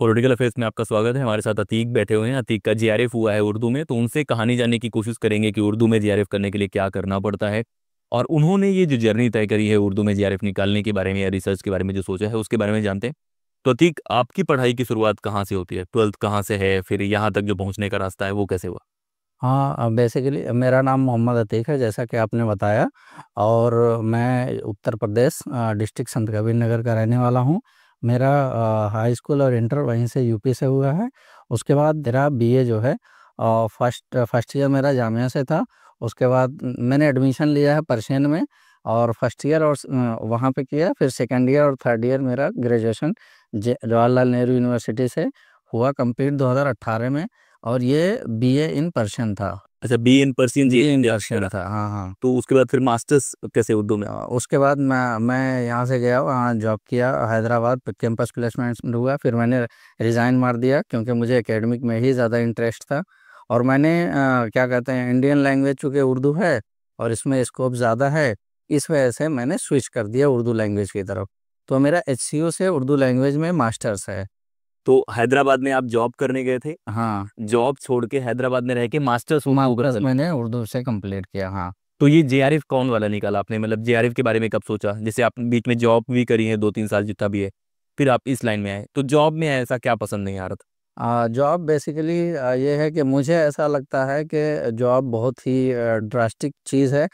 Political affairs में आपका स्वागत है। हमारे साथ अतीक बैठे हुए हैं। अतीक का जीआरएफ हुआ है उर्दू में, तो उनसे कहानी जानने की कोशिश करेंगे कि उर्दू में जीआरएफ करने के लिए क्या करना पड़ता है, और उन्होंने ये जो जर्नी तय करी है उर्दू में जीआरएफ निकालने के बारे में या रिसर्च के बारे में जो सोचा है उसके बारे में जानते हैं। तो अतीक, आपकी पढ़ाई की शुरुआत कहाँ से होती है? ट्वेल्थ कहाँ से है, फिर यहाँ तक जो पहुँचने का रास्ता है वो कैसे हुआ? हाँ, बेसिकली मेरा नाम मोहम्मद अतीक है, जैसा कि आपने बताया। और मैं उत्तर प्रदेश डिस्ट्रिक्ट संत कबीर नगर का रहने वाला हूँ। मेरा हाई स्कूल और इंटर वहीं से यूपी से हुआ है। उसके बाद मेरा बीए जो है फर्स्ट फर्स्ट ईयर मेरा जामिया से था। उसके बाद मैंने एडमिशन लिया है पर्शियन में, और फर्स्ट ईयर और वहाँ पे किया। फिर सेकेंड ईयर और थर्ड ईयर मेरा ग्रेजुएशन जवाहरलाल नेहरू यूनिवर्सिटी से हुआ कंप्लीट 2018 में। और ये बीए इन पर्शियन था। अच्छा, बी इन पर्सियन जी बीए इन जी पर्शियन करा। था, हाँ हाँ। तो उसके बाद फिर मास्टर्स कैसे उर्दू में? उसके बाद मैं यहाँ से गया, वहाँ जॉब किया हैदराबाद पे, कैंपस प्लेसमेंट हुआ। फिर मैंने रिज़ाइन मार दिया क्योंकि मुझे एकेडमिक में ही ज़्यादा इंटरेस्ट था। और मैंने क्या कहते हैं, इंडियन लैंग्वेज चूँकि उर्दू है और इसमें स्कोप ज़्यादा है, इस वजह से मैंने स्विच कर दिया उर्दू लैंग्वेज की तरफ। तो मेरा एचसीयू से उर्दू लैंग्वेज में मास्टर्स है। तो हैदराबाद में आप जॉब करने गए थे? हाँ, जॉब छोड़ के हैदराबाद में रह के मास्टर्स उर्दू मास्टर्स कर। मैंने उर्दू से कंप्लीट किया, हाँ। तो ये जेआरएफ कौन वाला निकाला आपने? मतलब जेआरएफ के बारे में कब सोचा? जैसे आप बीच में जॉब भी करी है 2-3 साल जितना भी है, फिर आप इस लाइन में आए, तो जॉब में ऐसा क्या पसंद नहीं आ रहा था? जॉब बेसिकली ये है कि मुझे ऐसा लगता है कि जॉब बहुत ही ड्रास्टिक चीज़ है।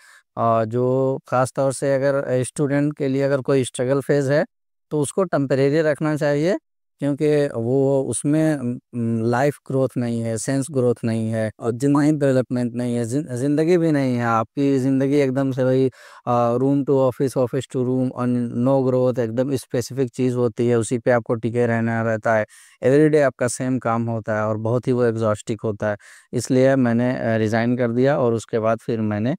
जो ख़ास तौर से अगर स्टूडेंट के लिए अगर कोई स्ट्रगल फेज़ है तो उसको टेम्परेरी रखना चाहिए, क्योंकि वो उसमें लाइफ ग्रोथ नहीं है, सेंस ग्रोथ नहीं है, और माइंड डेवलपमेंट नहीं है, ज़िंदगी भी नहीं है। आपकी ज़िंदगी एकदम से वही room to office, office to room, और नो ग्रोथ, एकदम स्पेसिफिक चीज़ होती है, उसी पे आपको टिके रहना रहता है। एवरीडे आपका सेम काम होता है और बहुत ही वो एग्जॉस्टिक होता है। इसलिए मैंने रिज़ाइन कर दिया, और उसके बाद फिर मैंने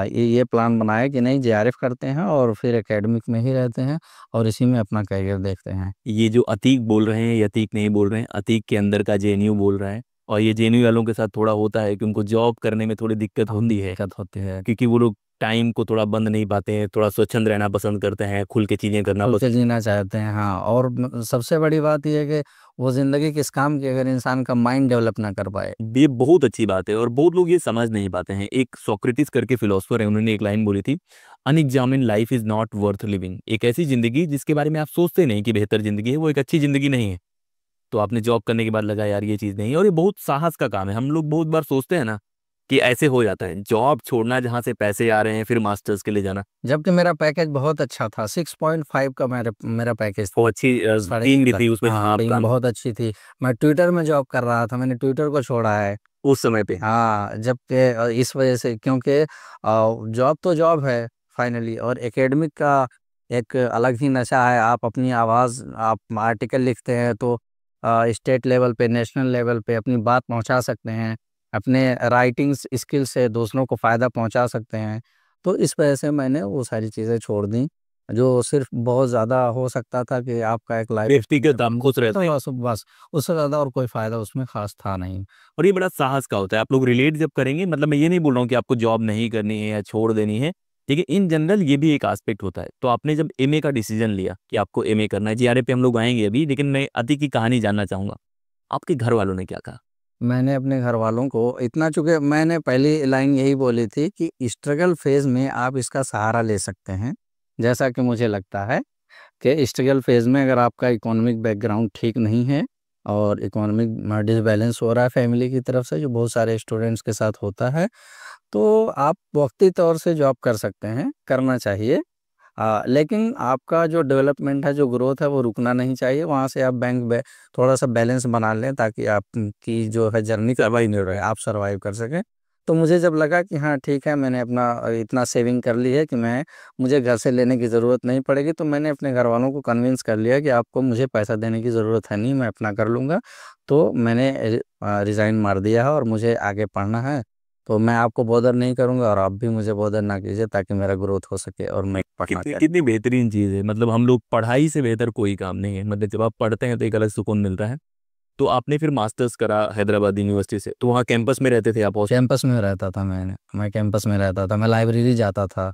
ये प्लान बनाया कि नहीं, जेआरएफ करते हैं और फिर एकेडमिक में ही रहते हैं और इसी में अपना करियर देखते हैं। ये जो अतीक बोल रहे हैं, ये अतीक नहीं बोल रहे हैं, अतीक के अंदर का जेएनयू बोल रहा है। और ये जेएनयू वालों के साथ थोड़ा होता है कि उनको जॉब करने में थोड़ी दिक्कत होती है, दिक्कत होती है। क्योंकि वो लोग टाइम को थोड़ा बंद नहीं पाते हैं, थोड़ा स्वच्छंद रहना पसंद करते हैं, खुल के चीज़ें करना खुल के पसंद। जीना चाहते हैं, हाँ। और सबसे बड़ी बात ये है कि वो ज़िंदगी किस काम की, अगर इंसान का माइंड डेवलप ना कर पाए। ये बहुत अच्छी बात है और बहुत लोग ये समझ नहीं पाते हैं। एक सोक्रेटिस करके फिलोसफर है, उन्होंने एक लाइन बोली थी, unexamined life is not worth living. एक ऐसी जिंदगी जिसके बारे में आप सोचते नहीं कि बेहतर जिंदगी है, वो एक अच्छी जिंदगी नहीं है। तो आपने जॉब करने के बाद लगा यार ये चीज़ नहीं है, और ये बहुत साहस का काम है। हम लोग बहुत बार सोचते हैं ना कि ऐसे हो जाता है, जॉब छोड़ना जहाँ से पैसे आ रहे हैं, फिर मास्टर्स के लिए जाना। जबकि मेरा पैकेज बहुत अच्छा था, 6.5 का मेरा मेरा पैकेज वो अच्छी था। टीम भी थी उसमें, हाँ, हाँ, टीम काम बहुत अच्छी थी। मैं ट्विटर में जॉब कर रहा था, मैंने ट्विटर को छोड़ा है। उस समय पे। हाँ, जबकि इस वजह से, क्योंकि जॉब तो जॉब है फाइनली, और एकेडमिक का एक अलग ही नशा है। आप अपनी आवाज़, आप आर्टिकल लिखते हैं तो स्टेट लेवल पे, नेशनल लेवल पे अपनी बात पहुंचा सकते हैं, अपने राइटिंग स्किल से दूसरों को फ़ायदा पहुंचा सकते हैं। तो इस वजह से मैंने वो सारी चीज़ें छोड़ दी, जो सिर्फ बहुत ज़्यादा हो सकता था कि आपका एक लाइफ व्यक्तिगत आप खुश रहते तो हैं। बस बस, उससे ज़्यादा और कोई फ़ायदा उसमें ख़ास था नहीं। और ये बड़ा साहस का होता है। आप लोग रिलेट जब करेंगे, मतलब मैं ये नहीं बोल रहा हूँ कि आपको जॉब नहीं करनी है या छोड़ देनी है, ठीक है, इन जनरल ये भी एक एस्पेक्ट होता है। तो आपने जब एमए का डिसीजन लिया कि आपको एमए करना है, जीआरए पे हम लोग आएंगे अभी, लेकिन मैं अति की कहानी जानना चाहूंगा, आपके घर वालों ने क्या कहा? मैंने अपने घर वालों को इतना, चूँकि मैंने पहली लाइन यही बोली थी कि स्ट्रगल फेज़ में आप इसका सहारा ले सकते हैं। जैसा कि मुझे लगता है कि स्ट्रगल फेज़ में अगर आपका इकोनॉमिक बैकग्राउंड ठीक नहीं है और इकोनॉमिक डिसबैलेंस हो रहा है फैमिली की तरफ से, जो बहुत सारे स्टूडेंट्स के साथ होता है, तो आप वक़्ती तौर से जॉब कर सकते हैं, करना चाहिए। लेकिन आपका जो डेवलपमेंट है, जो ग्रोथ है, वो रुकना नहीं चाहिए। वहाँ से आप थोड़ा-सा बैलेंस बना लें, ताकि आपकी जो है जर्नी सर्वाइव नहीं रहे, आप सर्वाइव कर सकें। तो मुझे जब लगा कि हाँ, ठीक है, मैंने अपना इतना सेविंग कर ली है कि मुझे घर से लेने की ज़रूरत नहीं पड़ेगी, तो मैंने अपने घरवालों को कन्विंस कर लिया कि आपको मुझे पैसा देने की ज़रूरत है नहीं, मैं अपना कर लूँगा। तो मैंने रिज़ाइन मार दिया है और मुझे आगे पढ़ना है। तो मैं आपको बॉदर नहीं करूँगा और आप भी मुझे बॉदर ना कीजिए, ताकि मेरा ग्रोथ हो सके और मैं पढ़ना कितनी चाहती कितनी बेहतरीन चीज़ है। मतलब हम लोग, पढ़ाई से बेहतर कोई काम नहीं है। मतलब जब आप पढ़ते हैं तो एक अलग सुकून मिलता है। तो आपने फिर मास्टर्स करा हैदराबाद यूनिवर्सिटी से, तो वहाँ कैंपस में रहते थे आप? कैंपस में रहता था मैं कैंपस में रहता था, मैं लाइब्रेरी जाता था।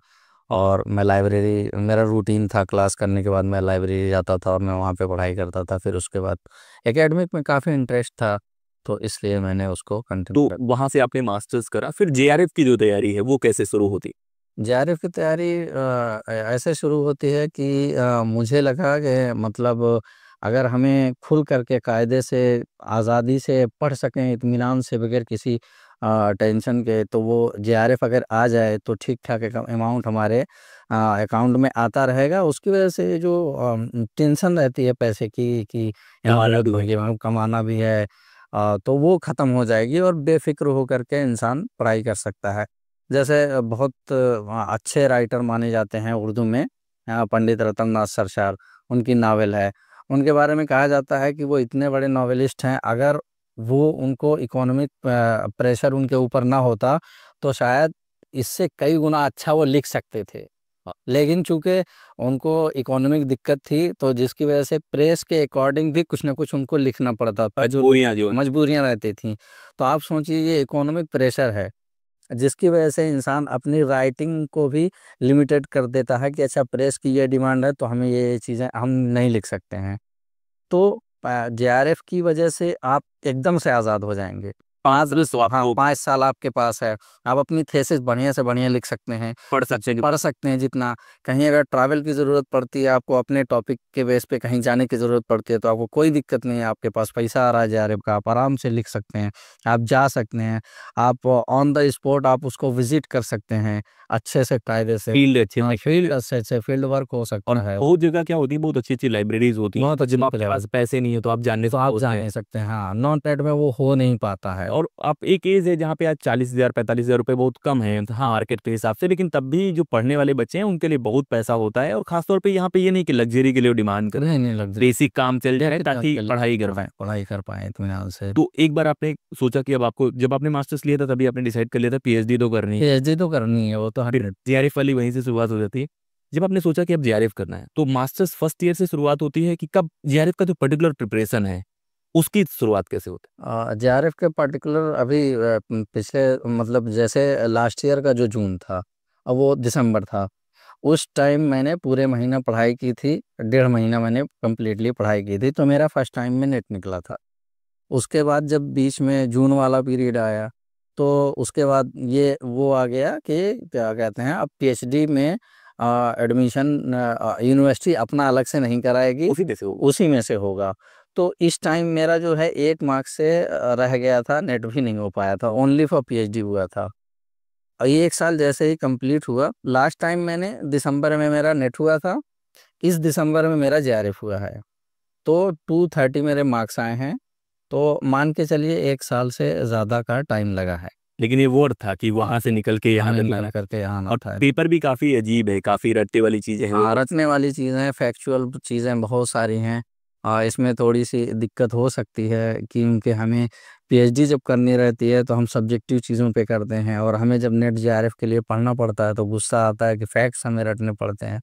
और मैं लाइब्रेरी, मेरा रूटीन था क्लास करने के बाद मैं लाइब्रेरी जाता था और मैं वहाँ पे पढ़ाई करता था। फिर उसके बाद एकेडमिक में काफ़ी इंटरेस्ट था, तो इसलिए मैंने उसको कंटिन्यू तो कर। वहां से आपने मास्टर्स करा, फिर जेआरएफ की जो तैयारी है वो कैसे शुरू होती? जेआरएफ की तैयारी ऐसे शुरू होती है कि मुझे लगा कि मतलब अगर हमें खुल करके कायदे से आज़ादी से पढ़ सकें इत्मीनान से बगैर किसी टेंशन के, तो वो जेआरएफ अगर आ जाए तो ठीक ठाक अमाउंट हमारे अकाउंट में आता रहेगा। उसकी वजह से जो टेंशन रहती है पैसे की कि कमाना हमारा भी है। कमाना भी है, तो वो ख़त्म हो जाएगी और बेफिक्र हो करके इंसान पढ़ाई कर सकता है। जैसे बहुत अच्छे राइटर माने जाते हैं उर्दू में, पंडित रतन नाथ सरशार, उनकी नावल है। उनके बारे में कहा जाता है कि वो इतने बड़े नॉवेलिस्ट हैं, अगर वो उनको इकोनॉमिक प्रेशर उनके ऊपर ना होता तो शायद इससे कई गुना अच्छा वो लिख सकते थे। लेकिन चूंकि उनको इकोनॉमिक दिक्कत थी, तो जिसकी वजह से प्रेस के अकॉर्डिंग भी कुछ ना कुछ उनको लिखना पड़ता था, जो मजबूरियां जो है। मजबूरियां रहती थी। तो आप सोचिए ये इकोनॉमिक प्रेशर है, जिसकी वजह से इंसान अपनी राइटिंग को भी लिमिटेड कर देता है कि अच्छा प्रेस की ये डिमांड है तो हमें ये चीज़ें हम नहीं लिख सकते हैं। तो जेआरएफ की वजह से आप एकदम से आज़ाद हो जाएंगे। 5 साल तो हाँ, आपको 5 साल आपके पास है। आप अपनी थीसिस बढ़िया से बढ़िया लिख सकते हैं, पढ़ सकते हैं। पढ़ सकते हैं जितना। कहीं अगर ट्रैवल की ज़रूरत पड़ती है, आपको अपने टॉपिक के बेस पे कहीं जाने की ज़रूरत पड़ती है, तो आपको कोई दिक्कत नहीं है, आपके पास पैसा आ रहा है जेआरएफ का, आप आराम से लिख सकते हैं, आप जा सकते हैं, आप ऑन द स्पॉट आप उसको विज़िट कर सकते हैं, अच्छे से कायदे से। फील्ड अच्छे हाँ, से। फील्ड अच्छे से फील्ड वर्क हो और सकता है। बहुत जगह क्या होती है, बहुत अच्छी अच्छी लाइब्रेरीज होती हैं, बहुत अच्छी तो आपके पास पैसे नहीं है तो आप जानने तो से आप जा होते हैं। नहीं सकते हैं। हाँ, नॉन टेट में वो हो नहीं पाता है। और आप एक एज है जहाँ पे आज 40,000 45,000 रुपए बहुत कम है, हाँ मार्केट के हिसाब से, लेकिन तब भी जो पढ़ने वाले बच्चे हैं उनके लिए बहुत पैसा होता है। और खासतौर पे यहाँ पे ये नहीं कि लग्जरी के लिए डिमांड कर, नहीं नहीं लग बेसिक काम चल जाए ताकि हाँ, पढ़ाई कर पाए। पढ़ाई कर पाए इत्मीनान से। तो एक बार आपने सोचा कि अब आपको, जब आपने मास्टर्स लिया था तभी आपने डिसाइड कर लिया था पीएचडी तो करनी है, पीएचडी तो करनी है, वो तो फिर 100। जेआरएफ वाली वहीं से शुरुआत हो जाती है। जब आपने सोचा कि अब जेआरएफ करना है तो मास्टर्स फर्स्ट ईयर से शुरुआत होती है कि कब जेआरएफ का जो पर्टिकुलर प्रिपरेशन है उसकी शुरुआत कैसे होती जेआरएफ के पर्टिकुलर अभी पिछले मतलब जैसे लास्ट ईयर का जो जून था, अब वो दिसंबर था। उस टाइम मैंने पूरे महीना पढ़ाई की थी, 1.5 महीना मैंने कम्प्लीटली पढ़ाई की थी, तो मेरा फर्स्ट टाइम में नेट निकला था। उसके बाद जब बीच में जून वाला पीरियड आया, तो उसके बाद ये वो आ गया कि क्या कहते हैं, अब पीएचडी में एडमिशन यूनिवर्सिटी अपना अलग से नहीं कराएगी, है? उसी जैसे हो। उसी में से होगा। तो इस टाइम मेरा जो है 1 मार्क्स से रह गया था, नेट भी नहीं हो पाया था, ओनली फॉर पीएचडी हुआ था। और ये 1 साल जैसे ही कंप्लीट हुआ, लास्ट टाइम मैंने दिसंबर में मेरा नेट हुआ था, इस दिसंबर में मेरा जेआरएफ हुआ है। तो 230 मेरे मार्क्स आए हैं। तो मान के चलिए 1 साल से ज़्यादा का टाइम लगा है। लेकिन ये वर्ड था कि वहां से निकल के यहाँ हमें तक निकल लाना। करके यहाँ आना और था। पेपर भी काफी अजीब है, काफी रट्टे वाली चीजें हैं हाँ, वो। रटने वाली चीज़ें, फैक्चुअल चीज़ें बहुत सारी हैं। इसमें थोड़ी सी दिक्कत हो सकती है क्योंकि हमें पीएचडी जब करनी रहती है तो हम सब्जेक्टिव चीज़ों पे करते हैं, और हमें जब नेट जेआरएफ के लिए पढ़ना पड़ता है तो गुस्सा आता है कि फैक्ट्स हमें रटने पड़ते हैं।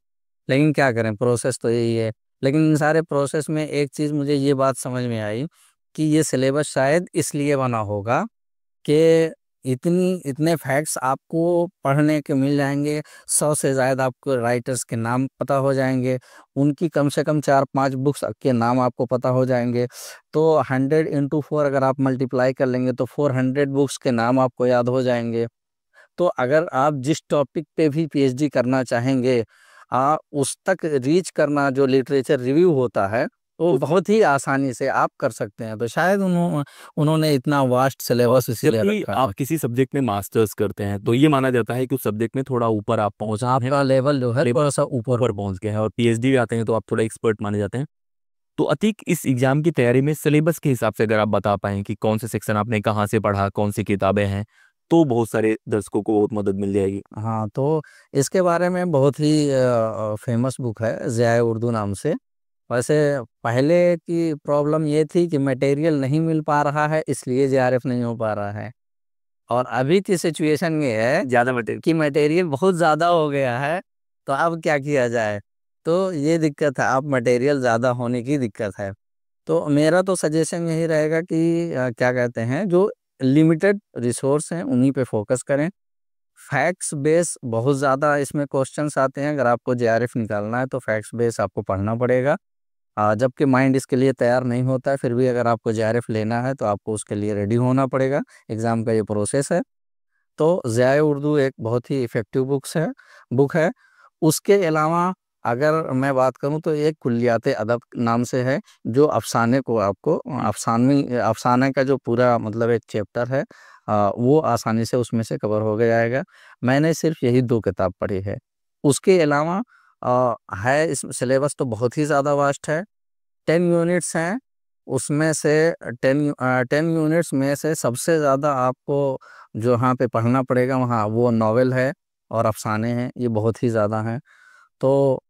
लेकिन क्या करें, प्रोसेस तो यही है। लेकिन इन सारे प्रोसेस में एक चीज़ मुझे ये बात समझ में आई कि ये सिलेबस शायद इसलिए बना होगा कि इतने फैक्ट्स आपको पढ़ने के मिल जाएंगे, 100 से ज़्यादा आपको राइटर्स के नाम पता हो जाएंगे, उनकी कम से कम 4-5 बुक्स के नाम आपको पता हो जाएंगे। तो 100 इंटू 4 अगर आप मल्टीप्लाई कर लेंगे तो 400 बुक्स के नाम आपको याद हो जाएंगे। तो अगर आप जिस टॉपिक पे भी पीएचडी करना चाहेंगे, उस तक रीच करना जो लिटरेचर रिव्यू होता है, वो बहुत ही आसानी से आप कर सकते हैं। तो शायद उन्होंने इतना वास्ट और सिलेबस जब इसीलिए भी रखा आप है। किसी सब्जेक्ट में मास्टर्स करते हैं तो ये माना जाता है कि उस सब्जेक्ट में थोड़ा ऊपर आप पहुंचा हैं, आपका लेवल जो है लेवल थोड़ा सा ऊपर। ऊपर पहुंच गए हैं, और पीएचडी भी आते हैं तो आप थोड़ा एक्सपर्ट माने जाते हैं। तो अतीक, इस एग्जाम की तैयारी में सिलेबस के हिसाब से अगर आप बता पाएं कि कौन से सेक्शन आपने कहाँ से पढ़ा, कौन सी किताबें हैं, तो बहुत सारे दर्शकों को बहुत मदद मिल जाएगी। हाँ, तो इसके बारे में बहुत ही फेमस बुक है ज़ियाए उर्दू नाम से। वैसे पहले की प्रॉब्लम ये थी कि मटेरियल नहीं मिल पा रहा है, इसलिए जेआरएफ नहीं हो पा रहा है। और अभी की सिचुएशन ये है ज्यादा मटेरियल। कि मटेरियल बहुत ज़्यादा हो गया है, तो अब क्या किया जाए? तो ये दिक्कत है, अब मटेरियल ज़्यादा होने की दिक्कत है। तो मेरा तो सजेशन यही रहेगा कि क्या कहते हैं, जो लिमिटेड रिसोर्स हैं उन्हीं पे फोकस करें। फैक्ट्स बेस बहुत ज़्यादा इसमें क्वेश्चंस आते हैं। अगर आपको जेआरएफ निकालना है तो फैक्ट्स बेस आपको पढ़ना पड़ेगा। जबकि माइंड इसके लिए तैयार नहीं होता है, फिर भी अगर आपको जेआरएफ लेना है तो आपको उसके लिए रेडी होना पड़ेगा। एग्ज़ाम का ये प्रोसेस है। तो ज़ियाए उर्दू एक बहुत ही इफ़ेक्टिव बुक है। उसके अलावा अगर मैं बात करूँ तो एक कुल्लियात अदब नाम से है, जो अफ़साने को आपको अफ़साने का जो पूरा मतलब एक चैप्टर है, वो आसानी से उसमें से कवर हो गया जाएगा। मैंने सिर्फ़ यही 2 किताब पढ़ी है। उसके अलावा है, इस सिलेबस तो बहुत ही ज़्यादा वास्ट है। 10 यूनिट्स हैं, उसमें से 10 यूनिट्स में से सबसे ज़्यादा आपको जो यहाँ पे पढ़ना पड़ेगा वहाँ वो नॉवेल है और अफ़साने हैं, ये बहुत ही ज़्यादा हैं। तो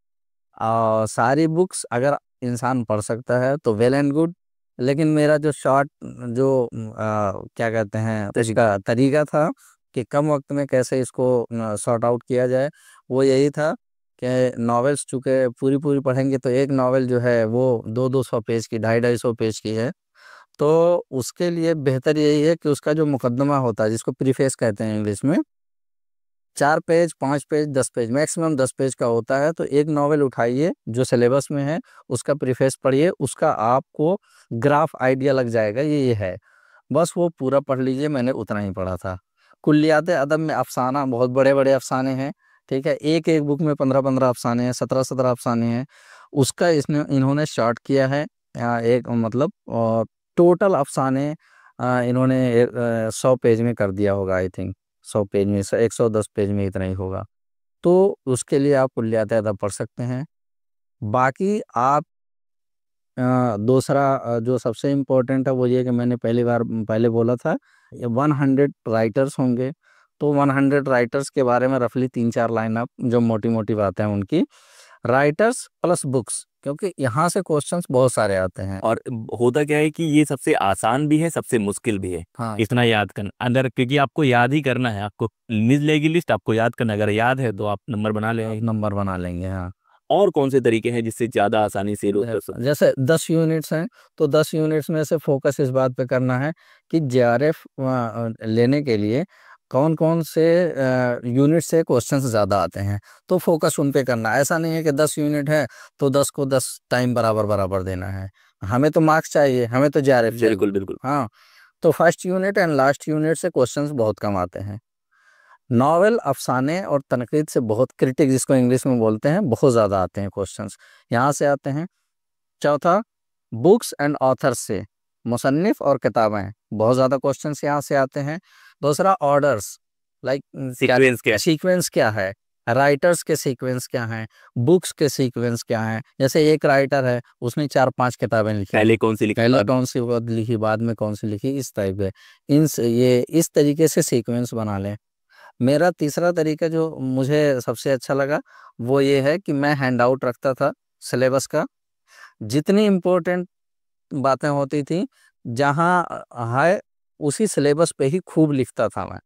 सारी बुक्स अगर इंसान पढ़ सकता है तो वेल एंड गुड। लेकिन मेरा जो शॉर्ट जो क्या कहते हैं इसका तरीका था कि कम वक्त में कैसे इसको सॉर्ट आउट किया जाए, वो यही था कि नॉवेल्स चूँकि पूरी पढ़ेंगे तो एक नॉवेल जो है वो 200 पेज की, 250 पेज की है। तो उसके लिए बेहतर यही है कि उसका जो मुकद्दमा होता है, जिसको प्रीफेस कहते हैं इंग्लिश में, 4 page, 5 page, 10 page, maximum 10 page का होता है। तो एक नॉवेल उठाइए जो सिलेबस में है, उसका प्रीफेस पढ़िए, उसका आपको ग्राफ आइडिया लग जाएगा ये है। बस वो पूरा पढ़ लीजिए, मैंने उतना ही पढ़ा था। कुल्लियात अदब में अफ़साना, बहुत बड़े-बड़े अफ़साने हैं, ठीक है? एक-एक बुक में 15-15 अफ़साने हैं, 17-17 अफ़साने हैं। उसका इन्होंने शॉर्ट किया है। एक मतलब टोटल अफ़साने इन्होंने 100 पेज में कर दिया होगा आई थिंक। 100 पेज में से 110 पेज में इतना ही होगा। तो उसके लिए आप कुल्लियात अदब पढ़ सकते हैं। बाकी आप दूसरा जो सबसे इम्पोर्टेंट है वो ये कि मैंने पहले बोला था, ये 100 राइटर्स होंगे। तो 100 राइटर्स के बारे में रफली 3-4 लाइन आप जो मोटी-मोटी बातें हैं उनकी, राइटर्स प्लस बुक्स, क्योंकि यहाँ से क्वेश्चंस बहुत सारे आते हैं। और होता क्या है कि ये सबसे आसान भी है, सबसे मुश्किल भी है हाँ, इतना याद करना अंदर, क्योंकि आपको याद ही करना है, आपको मिल जाएगी लिस्ट, आपको याद करना, अगर याद है तो आप नंबर बना आप लेंगे। नंबर बना लेंगे। हाँ। और कौन से तरीके हैं जिससे ज़्यादा आसानी से लोग कर सकते जैसे 10 यूनिट्स हैं, तो 10 यूनिट्स में से फोकस इस बात पे करना है कि जेआरएफ लेने के लिए कौन-कौन से यूनिट से क्वेश्चंस ज़्यादा आते हैं, तो फोकस उन पे करना है। ऐसा नहीं है कि 10 यूनिट है, तो 10 को 10 टाइम बराबर-बराबर देना है। हमें तो मार्क्स चाहिए, हमें तो जेआरएफ हैं? चाहिए। बिल्कुल, बिल्कुल। हाँ, तो first unit and last unit से क्वेश्चंस बहुत कम आते हैं। नॉवेल, अफ़साने और तनकीद से बहुत, क्रिटिक जिसको इंग्लिश में बोलते हैं, बहुत ज़्यादा आते हैं क्वेश्चंस, यहाँ से आते हैं। चौथा, बुक्स एंड ऑथर्स से, मुसन्निफ़ और किताबें, बहुत ज़्यादा क्वेश्चंस यहाँ से आते हैं। दूसरा, ऑर्डर्स, लाइक क्या सीक्वेंस क्या है? सीक्वेंस क्या है, राइटर्स के सीक्वेंस क्या हैं, बुक्स के सीक्वेंस क्या हैं। जैसे एक राइटर है, उसने 4-5 किताबें लिखी, पहले कौन सी लिखी? पहले कौन सी लिखी, बाद में कौन सी लिखी, इस टाइप के, ये इस तरीके से सीक्वेंस बना लें। मेरा तीसरा तरीका जो मुझे सबसे अच्छा लगा, वो ये है कि मैं हैंडआउट रखता था सिलेबस का। जितनी इम्पोर्टेंट बातें होती थी, जहाँ है, उसी सिलेबस पे ही खूब लिखता था मैं।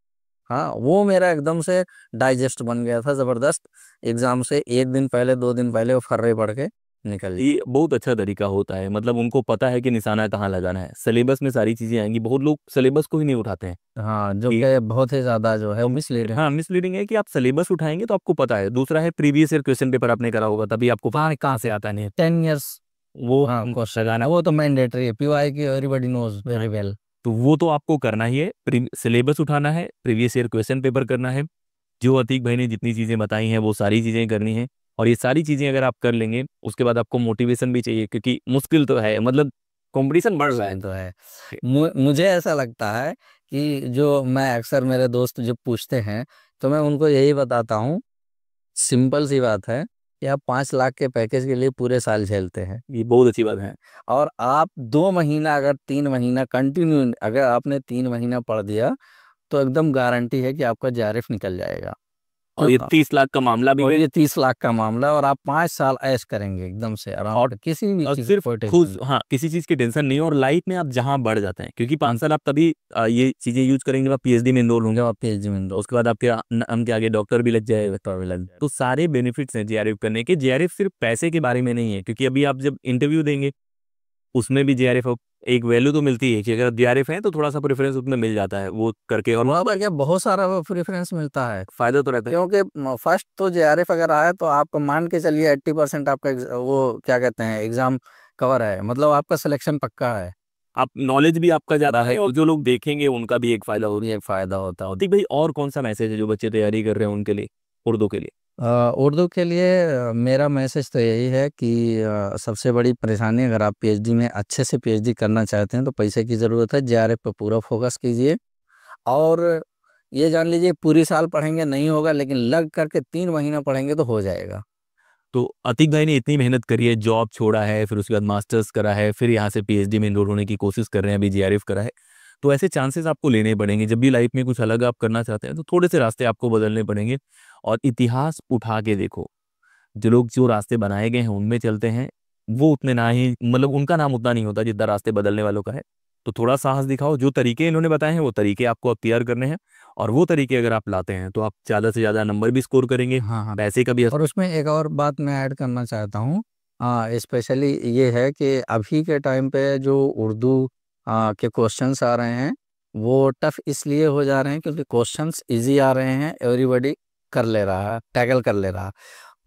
हाँ, वो मेरा एकदम से डाइजेस्ट बन गया था ज़बरदस्त। एग्ज़ाम से 1 दिन पहले, 2 दिन पहले वो फर्रे पढ़ के निकल ये बहुत अच्छा तरीका होता है, मतलब उनको पता है कि निशाना कहाँ लगाना है, सिलेबस में सारी चीज़ें आएँगी। बहुत लोग सिलेबस को ही नहीं उठाते हैं हाँ, जो कि कि बहुत ही ज़्यादा जो है वो मिसलीड है। हाँ, मिसलीडिंग है कि आप सिलेबस उठाएँगे तो आपको पता है। दूसरा है प्रीवियस ईयर क्वेश्चन पेपर आपने करा होगा, तभी आपको पता है कहाँ से आता नहीं है। 10 इयर्स वो हाँ, क्वेश्चन लगाना, वो तो मैंडेटरी है, पीवाई की एवरीबॉडी नोज़ वेरी वेल। तो वो तो आपको करना ही है, सिलेबस उठाना है, प्रीवियस ईयर क्वेश्चन पेपर करना है। जो अतीक भाई ने जितनी चीज़ें बताई हैं, वो सारी चीज़ें करनी हैं, और ये सारी चीज़ें अगर आप कर लेंगे, उसके बाद आपको मोटिवेशन भी चाहिए, क्योंकि मुश्किल तो है, मतलब कॉम्पिटिशन बढ़ रहा है। तो है। मुझे ऐसा लगता है कि जो मैं अक्सर मेरे दोस्त जब पूछते हैं, तो मैं उनको यही बताता हूँ, सिंपल सी बात है कि आप 5 लाख के पैकेज के लिए पूरे साल झेलते हैं, ये बहुत अच्छी बात है। और आप 2 महीना, अगर 3 महीना कंटिन्यू, अगर आपने 3 महीना पढ़ दिया, तो एकदम गारंटी है कि आपका जेआरएफ निकल जाएगा। और ये 30 लाख का मामला भी और है। ये 30 लाख का मामला है, और आप 5 साल ऐश करेंगे एकदम से आराम से, किसी भी और चीज़ सिर्फ कोई टेंशन खुद, नहीं। हाँ, किसी चीज़ की टेंशन नहीं है, और लाइफ में आप जहाँ बढ़ जाते हैं, क्योंकि 5 साल आप तभी ये चीज़ें यूज़ करेंगे जब आप पीएचडी में एनरोल होंगे, जब आप पीएचडी में enroll, उसके बाद आपके नाम के आगे डॉक्टर भी लग जाएगा। तो भी लग तो सारे बेनिफिट्स हैं जेआरएफ करने के। जेआरएफ सिर्फ पैसे के बारे में नहीं है, क्योंकि अभी आप जब इंटरव्यू देंगे, उसमें भी जेआरएफ एक वैल्यू तो मिलती है कि अगर जेआरएफ है तो थोड़ा सा प्रेफरेंस उसमें मिल जाता है वो करके, और वहाँ पर क्या बहुत सारा प्रेफरेंस मिलता है, फायदा तो रहता है। क्योंकि फर्स्ट तो जेआरएफ अगर आया तो आप मान के चलिए 80% आपका वो क्या कहते हैं एग्जाम कवर है, मतलब आपका सिलेक्शन पक्का है। आप नॉलेज भी आपका ज्यादा है और जो लोग देखेंगे उनका भी एक फायदा हो। ये एक फायदा होता है। ठीक भाई, और कौन सा मैसेज है जो बच्चे तैयारी कर रहे हैं उनके लिए, उर्दू के लिए? उर्दू के लिए मेरा मैसेज तो यही है कि सबसे बड़ी परेशानी, अगर आप पीएचडी में अच्छे से पीएचडी करना चाहते हैं तो पैसे की ज़रूरत है, जेआरएफ पे पूरा फोकस कीजिए। और ये जान लीजिए पूरी साल पढ़ेंगे नहीं होगा, लेकिन लग करके 3 महीना पढ़ेंगे तो हो जाएगा। तो अतीक भाई ने इतनी मेहनत करी है, जॉब छोड़ा है, फिर उसके बाद मास्टर्स करा है, फिर यहाँ से पीएचडी में इनरोल होने की कोशिश कर रहे हैं, अभी जेआरएफ करा है। तो ऐसे चांसेस आपको लेने पड़ेंगे। जब भी लाइफ में कुछ अलग आप करना चाहते हैं तो थोड़े से रास्ते आपको बदलने पड़ेंगे। और इतिहास उठा के देखो, जो लोग जो रास्ते बनाए गए हैं उनमें चलते हैं, वो उतने ना ही, मतलब उनका नाम उतना नहीं होता जितना रास्ते बदलने वालों का है। तो थोड़ा साहस दिखाओ, जो तरीके इन्होंने बताए हैं वो तरीके आपको अख्तियार करने हैं, और वो तरीके अगर आप लाते हैं तो आप ज़्यादा से ज़्यादा नंबर भी स्कोर करेंगे, हाँ हाँ। पैसे का भी। और उसमें एक और बात मैं ऐड करना चाहता हूँ, स्पेशली ये है कि अभी के टाइम पे जो उर्दू के क्वेश्चंस आ रहे हैं वो टफ इसलिए हो जा रहे हैं क्योंकि क्वेश्चंस इजी आ रहे हैं, एवरीबॉडी कर ले रहा है, टैकल कर ले रहा है।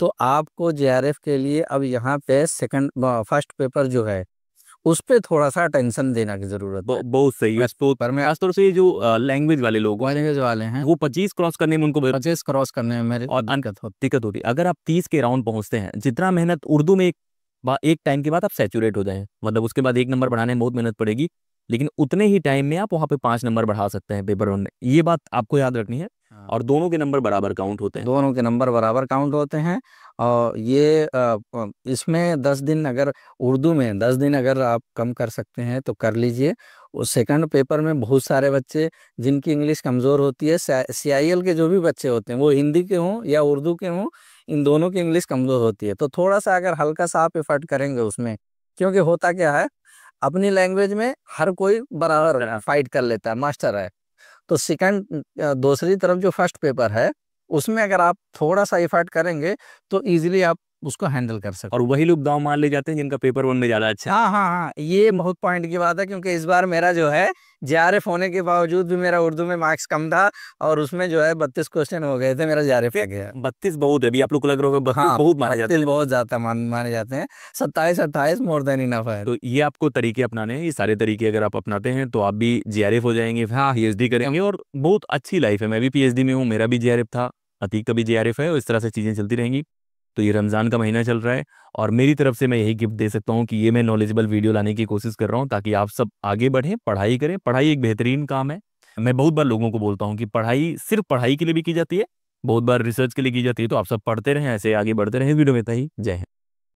तो आपको जेआरएफ के लिए अब यहाँ पे सेकंड फर्स्ट पेपर जो है उस पे थोड़ा सा अटेंशन देना की जरूरत है। बहुत सही है। तो पर मैं खासतौर से जो लैंग्वेज वाले लोग हैं, लैंग्वेज वाले हैं वो 25 क्रॉस करने में उनको 25 क्रॉस करने में मेरी और दिक्कत होती है। अगर आप 30 के राउंड पहुंचते हैं, जितना मेहनत उर्दू में एक टाइम के बाद आप सैचुरेट हो जाएं, मतलब उसके बाद 1 नंबर बढ़ाने में बहुत मेहनत पड़ेगी, लेकिन उतने ही टाइम में आप वहाँ पे 5 नंबर बढ़ा सकते हैं पेपर 1 में। ये बात आपको याद रखनी है। हाँ। और दोनों के नंबर बराबर काउंट होते हैं। दोनों के नंबर बराबर काउंट होते हैं। और ये इसमें 10 दिन अगर उर्दू में 10 दिन अगर आप कम कर सकते हैं तो कर लीजिए। उस सेकंड पेपर में बहुत सारे बच्चे जिनकी इंग्लिश कमज़ोर होती है, सीआईएल के जो भी बच्चे होते हैं वो हिंदी के हों या उर्दू के हों, इन दोनों की इंग्लिश कमज़ोर होती है। तो थोड़ा सा अगर हल्का सा आप एफर्ट करेंगे उसमें, क्योंकि होता क्या है अपनी लैंग्वेज में हर कोई बराबर फाइट कर लेता है, मास्टर है। तो सेकंड दूसरी तरफ जो फर्स्ट पेपर है उसमें अगर आप थोड़ा सा एफर्ट करेंगे तो इजीली आप उसको हैंडल कर सकते और वही लोग दांव मान ले जाते हैं जिनका पेपर 1 में ज्यादा अच्छा हैं। हाँ हाँ हाँ, ये बहुत पॉइंट की बात है, क्योंकि इस बार मेरा जो है जेआरएफ होने के बावजूद भी मेरा उर्दू में मार्क्स कम था और उसमें जो है 32 क्वेश्चन हो गए थे, मेरा जेआरएफ आ गया। 32 बहुत है, अभी आप लोग को लग रहा होगा 32 हाँ, बहुत माना जाता है। बहुत ज्यादा माने जाते हैं। 27-28 मोर देन इनफ है। तो ये आपको तरीके अपनाने हैं। ये सारे तरीके अगर आप अपनाते हैं तो आप भी जेआरएफ हो जाएंगे, हाँ पीएचडी करेंगे, और बहुत अच्छी लाइफ है। मैं भी पीएचडी में हूँ, मेरा भी जेआरएफ था, अतीक का भी जेआरएफ है, और इस तरह से चीज़ें चलती रहेंगी। तो ये रमज़ान का महीना चल रहा है, और मेरी तरफ से मैं यही गिफ्ट दे सकता हूँ कि ये मैं नॉलेजेबल वीडियो लाने की कोशिश कर रहा हूँ ताकि आप सब आगे बढ़ें, पढ़ाई करें। पढ़ाई एक बेहतरीन काम है। मैं बहुत बार लोगों को बोलता हूँ कि पढ़ाई सिर्फ पढ़ाई के लिए भी की जाती है, बहुत बार रिसर्च के लिए की जाती है। तो आप सब पढ़ते रहें, ऐसे आगे बढ़ते रहें। वीडियो में था ही, जय हिंद।